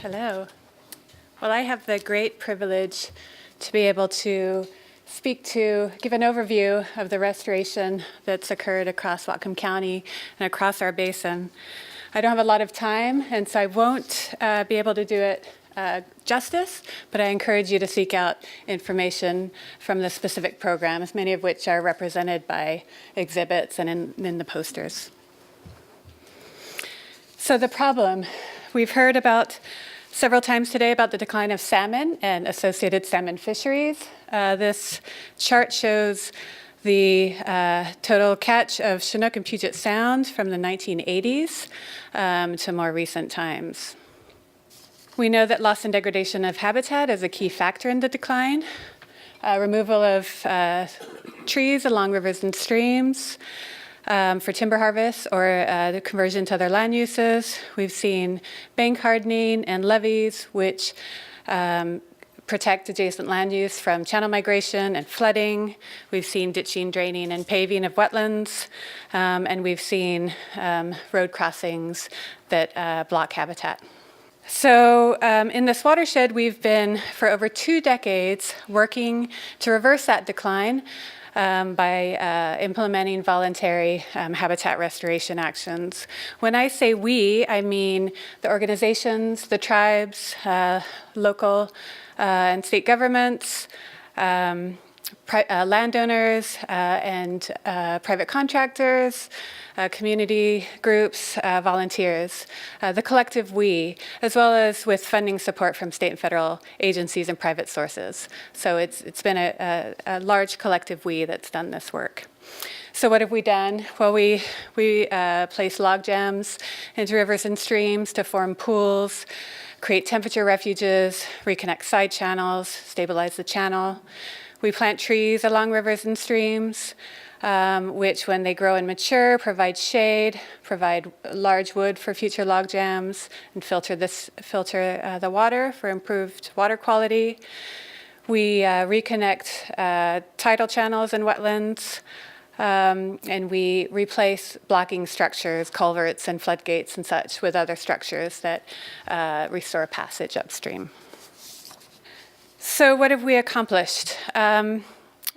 Hello. Well, I have the great privilege to be able to give an overview of the restoration that's occurred across Whatcom County and across our basin. I don't have a lot of time, and so I won't be able to do it justice, but I encourage you to seek out information from the specific programs, many of which are represented by exhibits and in the posters. So the problem, we've heard about several times today about the decline of salmon and associated salmon fisheries. This chart shows the total catch of Chinook and Puget Sound from the 1980s to more recent times. We know that loss and degradation of habitat is a key factor in the decline. Removal of trees along rivers and streams for timber harvest or the conversion to other land uses. We've seen bank hardening and levees, which protect adjacent land use from channel migration and flooding. We've seen ditching, draining, and paving of wetlands. And we've seen road crossings that block habitat. So in this watershed, we've been, for over 2 decades, working to reverse that decline by implementing voluntary habitat restoration actions. When I say we, I mean the organizations, the tribes, local and state governments, landowners and private contractors, community groups, volunteers, the collective we, as well as with funding support from state and federal agencies and private sources. So it's been a large collective we that's done this work. So what have we done? Well, we place log jams into rivers and streams to form pools, create temperature refuges, reconnect side channels, stabilize the channel. We plant trees along rivers and streams, which when they grow and mature provide shade, provide large wood for future log jams, and filter the water for improved water quality. We reconnect tidal channels and wetlands, and we replace blocking structures, culverts and floodgates and such with other structures that restore passage upstream. So what have we accomplished?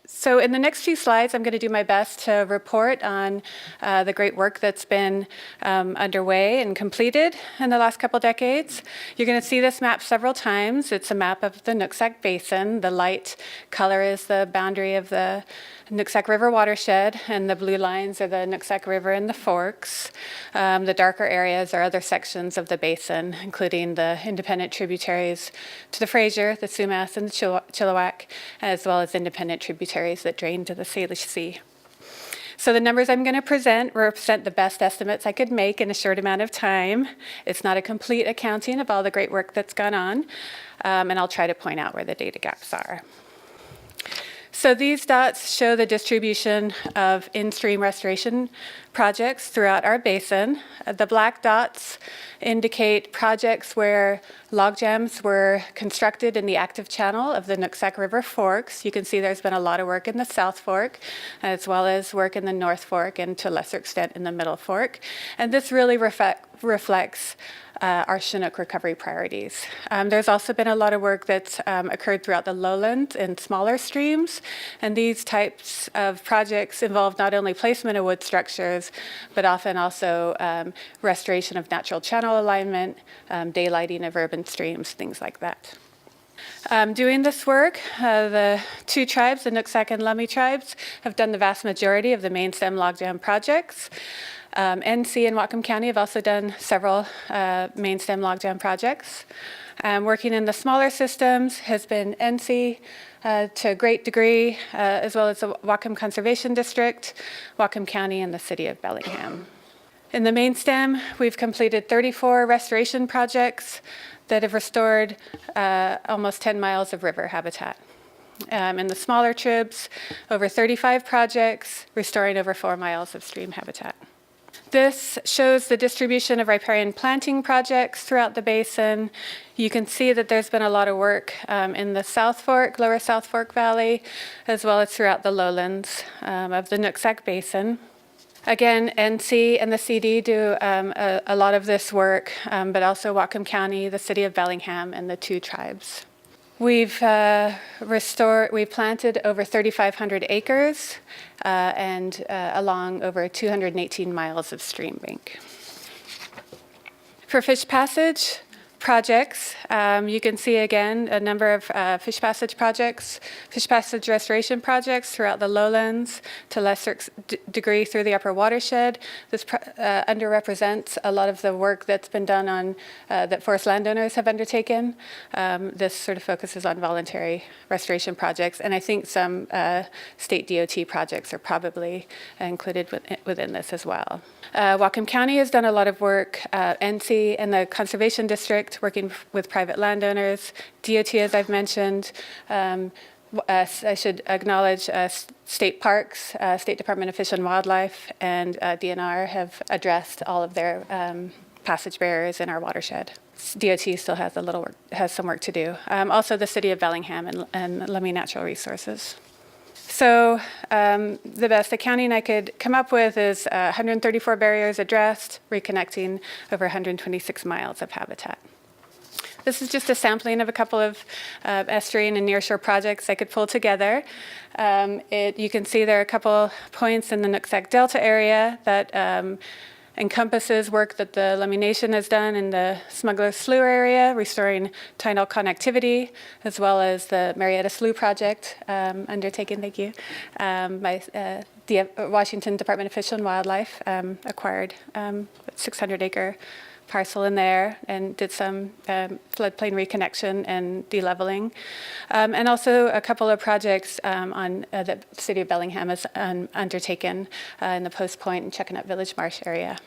So in the next few slides, I'm going to do my best to report on the great work that's been underway and completed in the last couple decades. You're going to see this map several times. It's a map of the Nooksack Basin. The light color is the boundary of the Nooksack River watershed, and the blue lines are the Nooksack River and the forks. The darker areas are other sections of the basin, including the independent tributaries to the Fraser, the Sumas, and the Chilliwack, as well as independent tributaries that drain to the Salish Sea. So the numbers I'm going to present represent the best estimates I could make in a short amount of time. It's not a complete accounting of all the great work that's gone on, and I'll try to point out where the data gaps are. So these dots show the distribution of in-stream restoration projects throughout our basin. The black dots indicate projects where log jams were constructed in the active channel of the Nooksack River forks. You can see there's been a lot of work in the South Fork, as well as work in the North Fork and to a lesser extent in the Middle Fork. And this really reflects our Chinook recovery priorities. There's also been a lot of work that's occurred throughout the lowlands in smaller streams, and these types of projects involve not only placement of wood structures, but often also restoration of natural channel alignment, daylighting of urban streams, things like that. Doing this work, the 2 tribes, the Nooksack and Lummi tribes, have done the vast majority of the main stem log jam projects. NC and Whatcom County have also done several main stem log jam projects. Working in the smaller systems has been NC to a great degree, as well as the Whatcom Conservation District, Whatcom County, and the city of Bellingham. In the main stem, we've completed 34 restoration projects that have restored almost 10 miles of river habitat. In the smaller tribs, over 35 projects restoring over 4 miles of stream habitat. This shows the distribution of riparian planting projects throughout the basin. You can see that there's been a lot of work in the South Fork, Lower South Fork Valley, as well as throughout the lowlands of the Nooksack Basin. Again, NC and the CD do a lot of this work, but also Whatcom County, the city of Bellingham, and the 2 tribes. We've planted over 3,500 acres and along over 218 miles of stream bank. For fish passage projects, you can see again a number of fish passage restoration projects throughout the lowlands, to lesser degree through the upper watershed. This underrepresents a lot of the work that's been done on that forest landowners have undertaken. This sort of focuses on voluntary restoration projects, and I think some state DOT projects are probably included within this as well. Whatcom County has done a lot of work, NC and the Conservation District, working with private landowners. DOT, as I've mentioned. I should acknowledge state parks, State Department of Fish and Wildlife, and DNR have addressed all of their passage barriers in our watershed. DOT still has some work to do. Also the city of Bellingham and Lummi Natural Resources. So the best accounting I could come up with is 134 barriers addressed, reconnecting over 126 miles of habitat. This is just a sampling of a couple of estuarine and nearshore projects I could pull together. You can see there are a couple points in the Nooksack Delta area that encompasses work that the Lummi Nation has done in the Smuggler Slough area, restoring tidal connectivity, as well as the Marietta Slough project undertaken, thank you, by the Washington Department of Fish and Wildlife, acquired 600-acre parcel in there and did some floodplain reconnection and deleveling. And also a couple of projects on that the city of Bellingham has undertaken in the Post Point and Chuckanut Village Marsh area.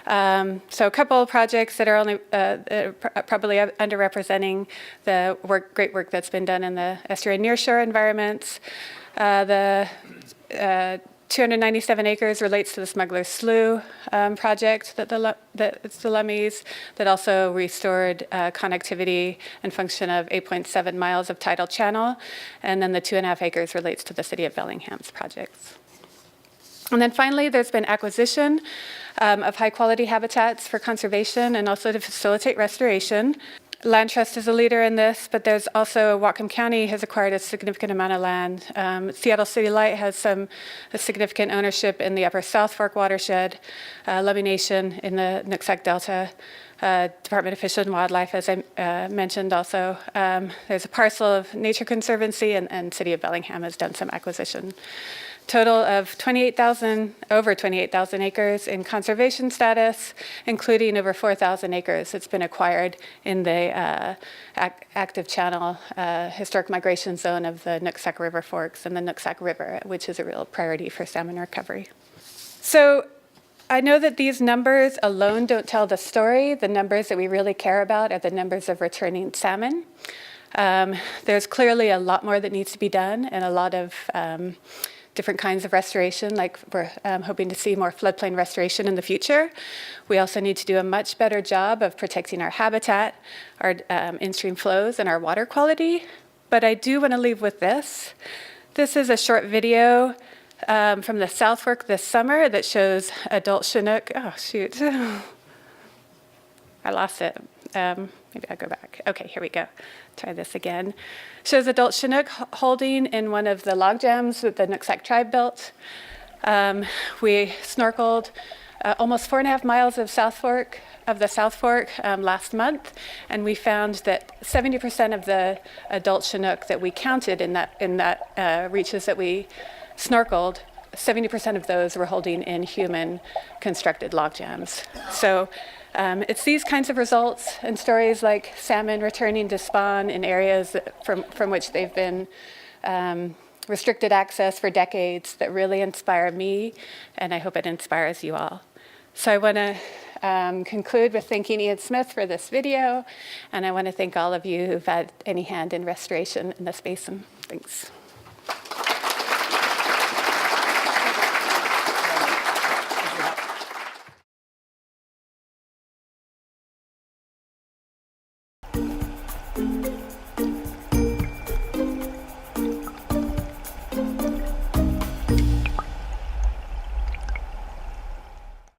So a couple of projects that are only probably underrepresenting the great work that's been done in the estuary nearshore environments. The 297 acres relates to the Smuggler Slough project it's the Lummies, that also restored connectivity and function of 8.7 miles of tidal channel. And then the 2.5 acres relates to the city of Bellingham's projects. And then finally, there's been acquisition of high-quality habitats for conservation and also to facilitate restoration. Land Trust is a leader in this, but there's also Whatcom County has acquired a significant amount of land. Seattle City Light has a significant ownership in the Upper South Fork watershed, Lummi Nation in the Nooksack Delta, Department of Fish and Wildlife, as I mentioned also. There's a parcel of Nature Conservancy, and City of Bellingham has done some acquisition. Total of over 28,000 acres in conservation status, including over 4,000 acres that's been acquired in the active channel historic migration zone of the Nooksack River Forks and the Nooksack River, which is a real priority for salmon recovery. So I know that these numbers alone don't tell the story. The numbers that we really care about are the numbers of returning salmon. There's clearly a lot more that needs to be done, and a lot of different kinds of restoration, like we're hoping to see more floodplain restoration in the future. We also need to do a much better job of protecting our habitat, our in-stream flows, and our water quality. But I do want to leave with this. This is a short video from the South Fork this summer that shows adult Chinook. Oh, shoot. I lost it. Maybe I'll go back. Okay, here we go. Try this again. Shows adult Chinook holding in one of the log jams that the Nooksack tribe built. We snorkeled almost 4.5 miles of the South Fork last month, and we found that 70% of the adult Chinook that we counted in that reaches that we snorkeled, 70% of those were holding in human constructed log jams. So it's these kinds of results and stories like salmon returning to spawn in areas from which they've been restricted access for decades that really inspire me, and I hope it inspires you all. So I want to conclude with thanking Ian Smith for this video, and I want to thank all of you who've had any hand in restoration in this basin. Thanks.